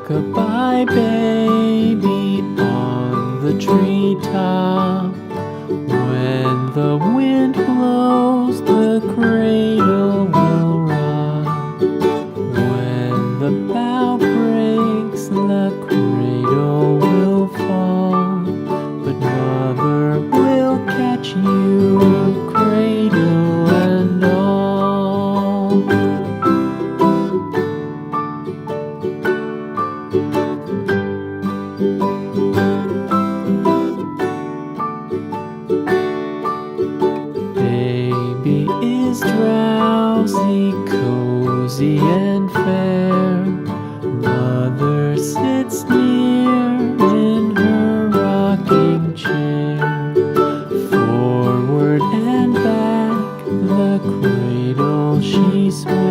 Rock-a-bye baby on the treetop. When the wind blows, the cradle will rock. When the bough breaks, the cradle will fall. But mother will catch you, cradle and all. Baby is drowsy, cozy and fair. Mother sits near in her rocking chair. Forward and back, the cradle she swings.